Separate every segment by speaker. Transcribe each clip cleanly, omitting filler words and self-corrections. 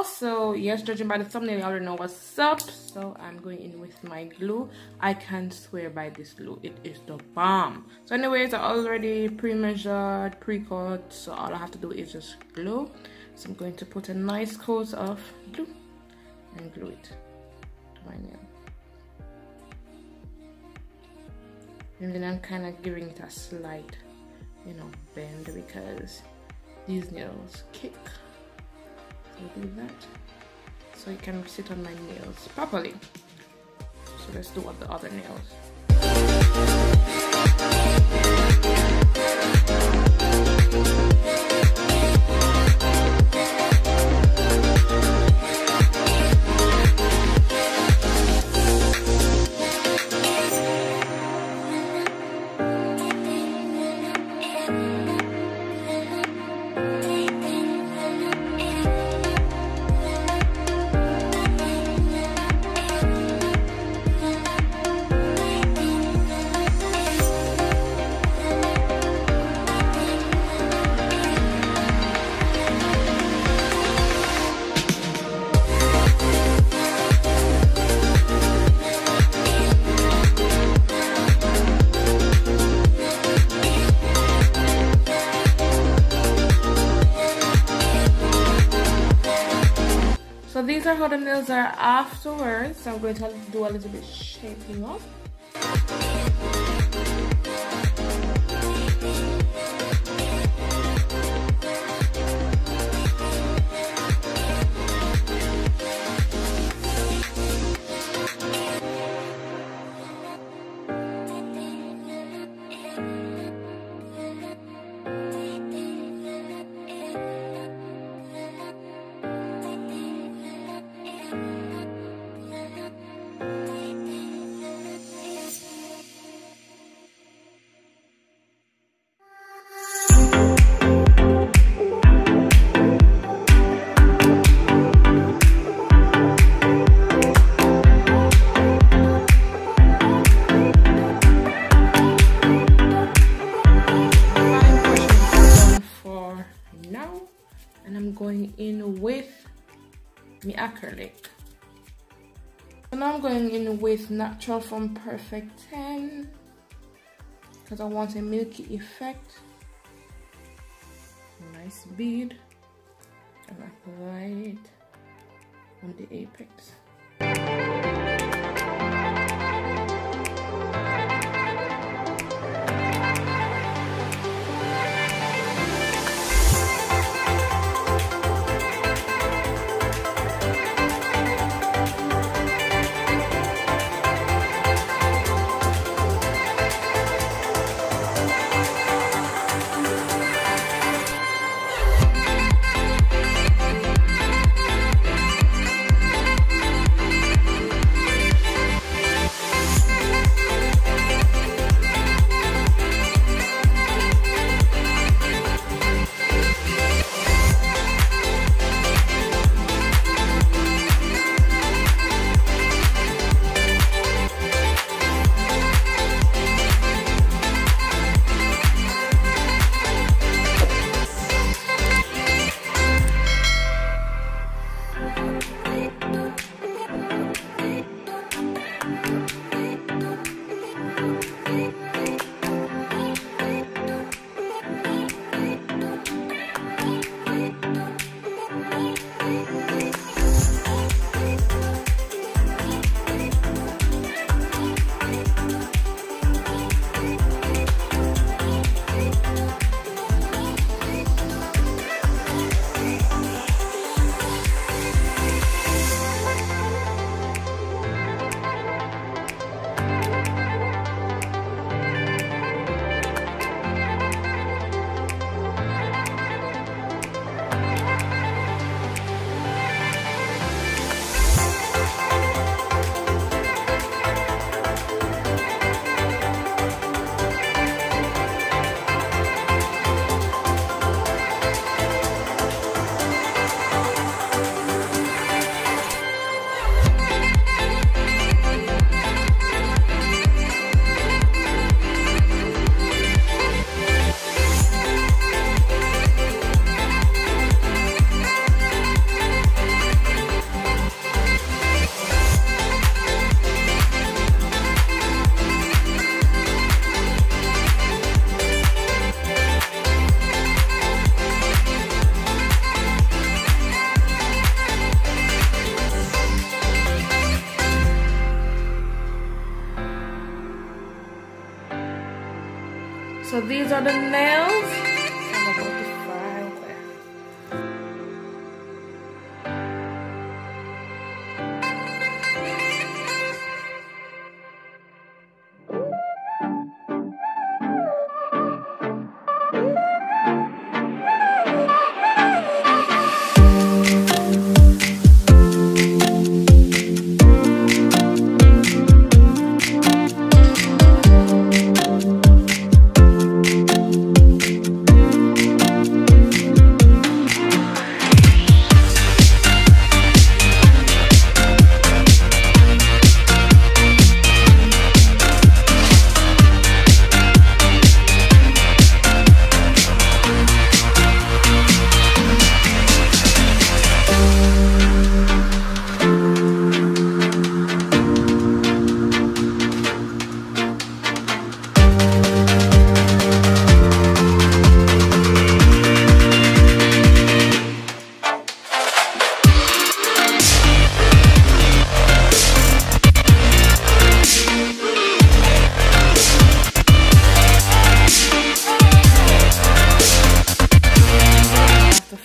Speaker 1: Also, yes, judging by the thumbnail, you already know what's up. So I'm going in with my glue. I can swear by this glue. It is the bomb. So anyways, I already pre-measured, pre-cut. So all I have to do is just glue. So I'm going to put a nice coat of glue and glue it to my nail. And then I'm kind of giving it a slight, you know, bend because these nails kick. So do that so it can sit on my nails properly. So let's do what the other nails. So these are how the nails are afterwards. So I'm going to do a little bit shaping up. Going in with my acrylic. So now I'm going in with Natural from Perfect 10 because I want a milky effect. Nice bead and apply it on the apex. So these are the nails. I'm about to file them.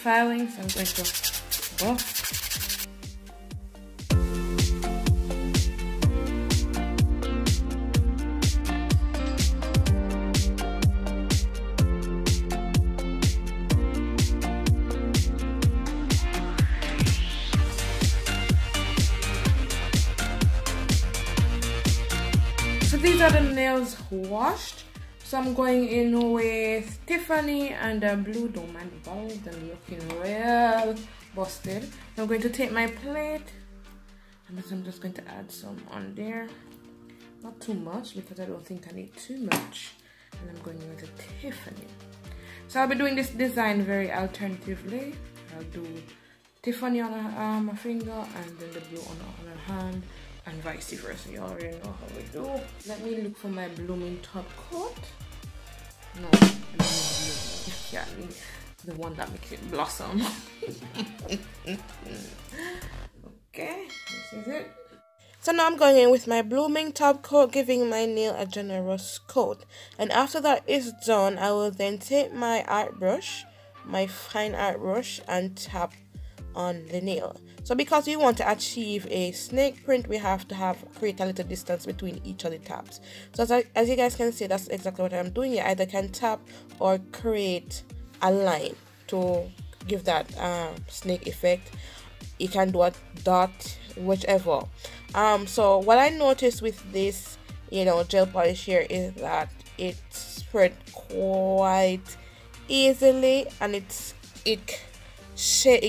Speaker 1: Filing, so I'm going to buff. So these are the nails washed. So I'm going in with Tiffany and blue. Don't mind the balls, they're looking real busted. I'm going to take my plate and I'm just going to add some on there. Not too much because I don't think I need too much. And I'm going with a Tiffany. So I'll be doing this design very alternatively. I'll do Tiffany on my finger and then the blue on her hand, and vice versa. You already know how we do. Let me look for my blooming top coat. No, I don't need blooming. Yeah, I mean the one that makes it blossom. Okay, this is it. So now I'm going in with my blooming top coat, giving my nail a generous coat. And after that is done, I will then take my art brush, my fine art brush, and tap on the nail. So because we want to achieve a snake print, we have to create a little distance between each of the taps. So as you guys can see, that's exactly what I'm doing. You either can tap or create a line to give that snake effect. You can do a dot, whichever. So what I noticed with this, gel polish here is that it spread quite easily, and it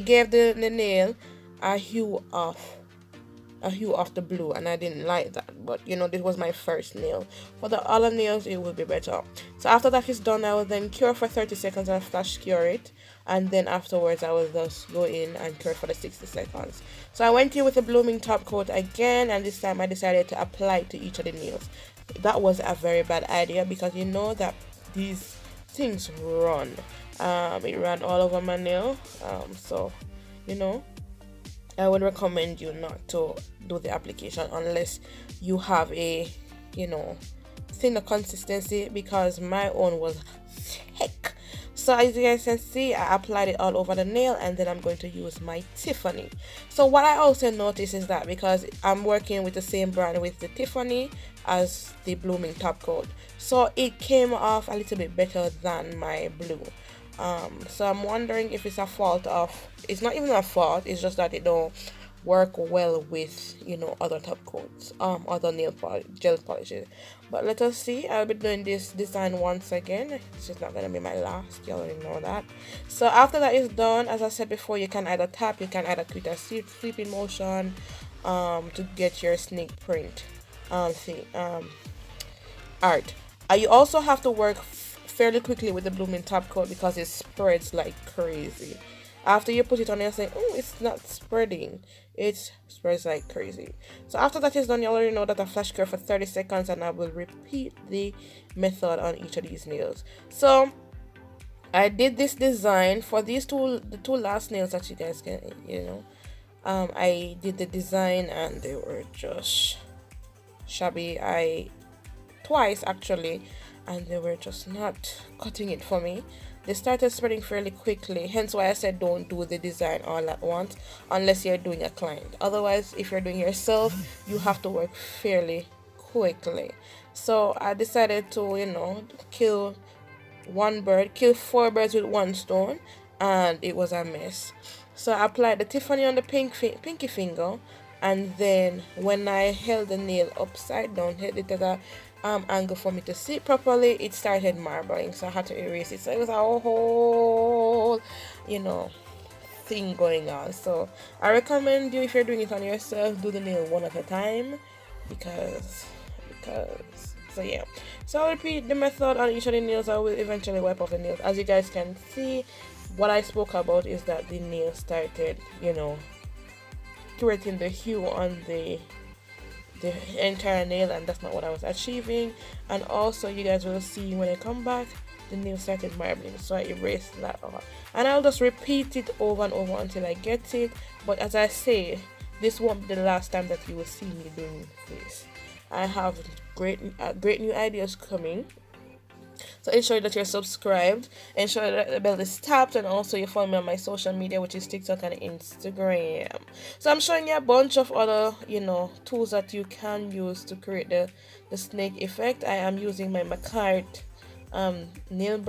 Speaker 1: gave the nail a hue of the blue, and I didn't like that. But this was my first nail. For the other nails it will be better. So after that is done, I will then cure for 30 seconds and flash cure it, and then afterwards I will just go in and cure for the 60 seconds. So I went in with a blooming top coat again, and this time I decided to apply it to each of the nails. That was a very bad idea because you know that these things run. It ran all over my nail. So I would recommend you not to do the application unless you have a thinner consistency, because my own was thick. So as you guys can see, I applied it all over the nail, and then I'm going to use my Tiffany. So what I also noticed is that because I'm working with the same brand with the Tiffany as the blooming top coat, so it came off a little bit better than my blue. So I'm wondering if it's a fault of, it's not even a fault, it's just that it don't work well with other top coats, other gel polishes. But let us see. I'll be doing this design once again. It's just not gonna be my last, you already know that. So after that is done, as I said before, you can either tap, you can either create a sweeping motion to get your snake print art. You also have to work fairly quickly with the blooming top coat because it spreads like crazy. After you put it on, you're saying, oh, it's not spreading. It spreads like crazy. So after that is done, you already know that I flash cure for 30 seconds, and I will repeat the method on each of these nails. So I did this design for these the two last nails that you guys can, I did the design and they were just shabby. Twice actually and they were just not cutting it for me. They started spreading fairly quickly, hence why I said don't do the design all at once unless you're doing a client. Otherwise, if you're doing yourself, you have to work fairly quickly. So I decided to, you know, kill 4 birds with 1 stone, and it was a mess. So I applied the Tiffany on the pinky finger, and then when I held the nail upside down, held it at a angle for me to see it properly, it started marbling, so I had to erase it. So it was a whole, you know, thing going on. So I recommend you, if you're doing it on yourself, do the nail one at a time, because so yeah. So I'll repeat the method on each of the nails. I will eventually wipe off the nails. As you guys can see, what I spoke about is that the nail started, you know, creating the hue on the entire nail, and that's not what I was achieving. And also, you guys will see when I come back, the nail started marbling, so I erased that off, and I'll just repeat it over and over until I get it. But as I say, this won't be the last time that you will see me doing this. I have great new ideas coming, so ensure that you're subscribed, ensure that the bell is tapped, and also you follow me on my social media, which is TikTok and Instagram. So I'm showing you a bunch of other, you know, tools that you can use to create the snake effect. I am using my Macart nail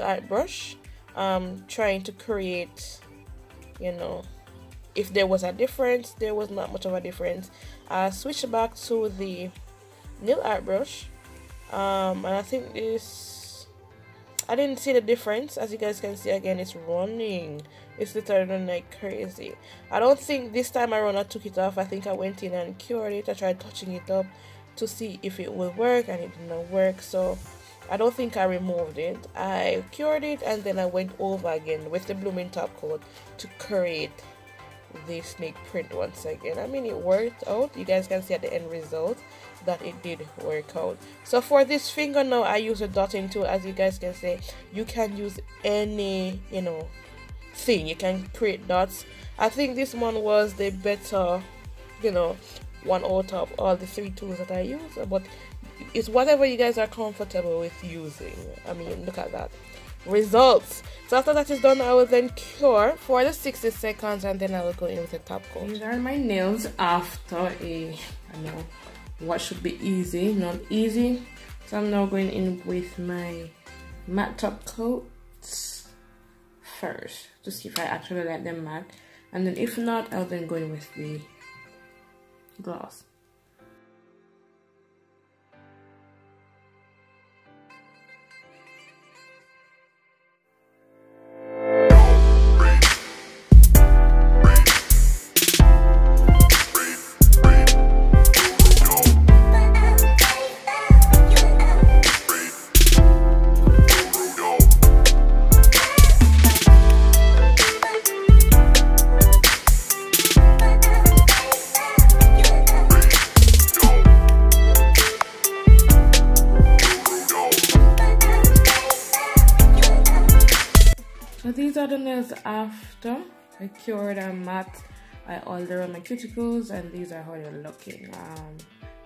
Speaker 1: art brush, trying to create, you know, if there was a difference. There was not much of a difference. I switched back to the nail art brush, and I think this, I didn't see the difference. As you guys can see, again, it's running. It's literally running like crazy. I don't think this time around I took it off. I think I went in and cured it. I tried touching it up to see if it will work, and it did not work. So I don't think I removed it. I cured it, and then I went over again with the blooming top coat to create the snake print once again. I mean, it worked out. You guys can see at the end result that it did work out. So for this finger now, I use a dotting tool. As you guys can see, you can use any, you know, thing. You can create dots. I think this one was the better, you know, one out of all the 3 tools that I use, but it's whatever you guys are comfortable with using. I mean, look at that results. So after that is done, I will then cure for the 60 seconds, and then I will go in with the top coat. These are my nails after a, I know what should be easy, not easy. So I'm now going in with my matte top coats first to see if I actually like them matte, and then if not, I'll then go in with the gloss. So these are the nails after I cured and matte. I oiled around my cuticles, and these are how they're looking.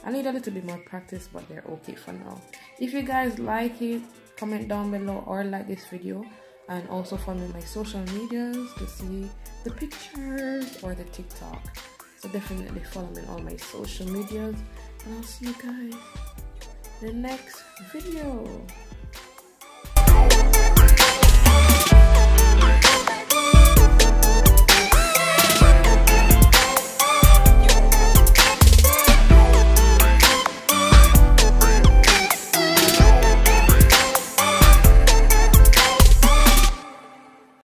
Speaker 1: I need a little bit more practice, but they're okay for now. If you guys like it, comment down below or like this video, and also follow me on my social medias to see the pictures or the TikTok. So definitely follow me on all my social medias, and I'll see you guys in the next video.